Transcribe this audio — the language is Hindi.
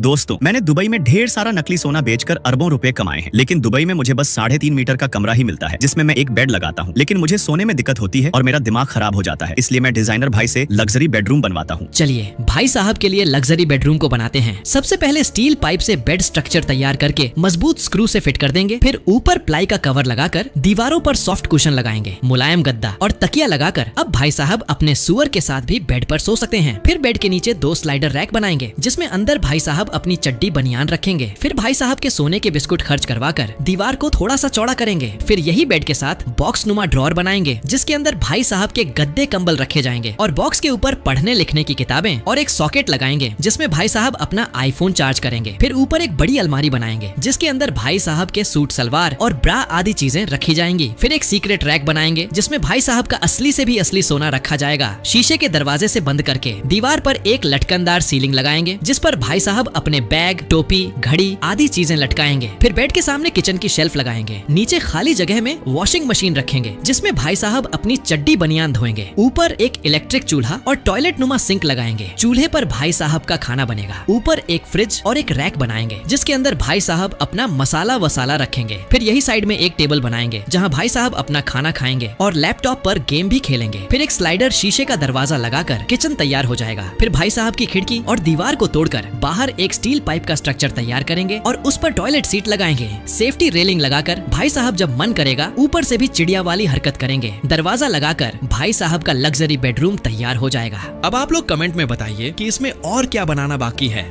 दोस्तों, मैंने दुबई में ढेर सारा नकली सोना बेचकर अरबों रुपए कमाए हैं, लेकिन दुबई में मुझे बस 3.5 मीटर का कमरा ही मिलता है जिसमें मैं एक बेड लगाता हूँ। लेकिन मुझे सोने में दिक्कत होती है और मेरा दिमाग खराब हो जाता है, इसलिए मैं डिजाइनर भाई से लग्जरी बेडरूम बनवाता हूँ। चलिए भाई साहब के लिए लग्जरी बेडरूम को बनाते हैं। सबसे पहले स्टील पाइप से बेड स्ट्रक्चर तैयार करके मजबूत स्क्रू से फिट कर देंगे। फिर ऊपर प्लाई का कवर लगाकर दीवारों पर सॉफ्ट कुशन लगाएंगे, मुलायम गद्दा और तकिया लगाकर अब भाई साहब अपने सुअर के साथ भी बेड पर सो सकते हैं। फिर बेड के नीचे 2 स्लाइडर रैक बनाएंगे जिसमें अंदर भाई साहब अपनी चड्डी बनियान रखेंगे। फिर भाई साहब के सोने के बिस्कुट खर्च करवाकर दीवार को थोड़ा सा चौड़ा करेंगे। फिर यही बेड के साथ बॉक्स नुमा ड्रॉर बनाएंगे जिसके अंदर भाई साहब के गद्दे कंबल रखे जाएंगे और बॉक्स के ऊपर पढ़ने लिखने की किताबें और एक सॉकेट लगाएंगे जिसमें भाई साहब अपना आईफोन चार्ज करेंगे। फिर ऊपर एक बड़ी अलमारी बनाएंगे जिसके अंदर भाई साहब के सूट सलवार और ब्रा आदि चीजें रखी जाएंगी। फिर एक सीक्रेट रैक बनाएंगे जिसमें भाई साहब का असली से भी असली सोना रखा जाएगा। शीशे के दरवाजे से बंद करके दीवार पर एक लटकनदार सीलिंग लगाएंगे जिस पर भाई साहब अपने बैग, टोपी, घड़ी आदि चीजें लटकाएंगे। फिर बेड के सामने किचन की शेल्फ लगाएंगे। नीचे खाली जगह में वॉशिंग मशीन रखेंगे जिसमें भाई साहब अपनी चड्डी बनियान धोएंगे। ऊपर एक इलेक्ट्रिक चूल्हा और टॉयलेट नुमा सिंक लगाएंगे। चूल्हे पर भाई साहब का खाना बनेगा। ऊपर एक फ्रिज और एक रैक बनाएंगे जिसके अंदर भाई साहब अपना मसाला वसाला रखेंगे। फिर यही साइड में एक टेबल बनाएंगे जहाँ भाई साहब अपना खाना खाएंगे और लैपटॉप पर गेम भी खेलेंगे। फिर एक स्लाइडर शीशे का दरवाजा लगाकर किचन तैयार हो जाएगा। फिर भाई साहब की खिड़की और दीवार को तोड़कर बाहर एक स्टील पाइप का स्ट्रक्चर तैयार करेंगे और उस पर टॉयलेट सीट लगाएंगे। सेफ्टी रेलिंग लगाकर भाई साहब जब मन करेगा ऊपर से भी चिड़िया वाली हरकत करेंगे। दरवाजा लगाकर भाई साहब का लग्जरी बेडरूम तैयार हो जाएगा। अब आप लोग कमेंट में बताइए कि इसमें और क्या बनाना बाकी है।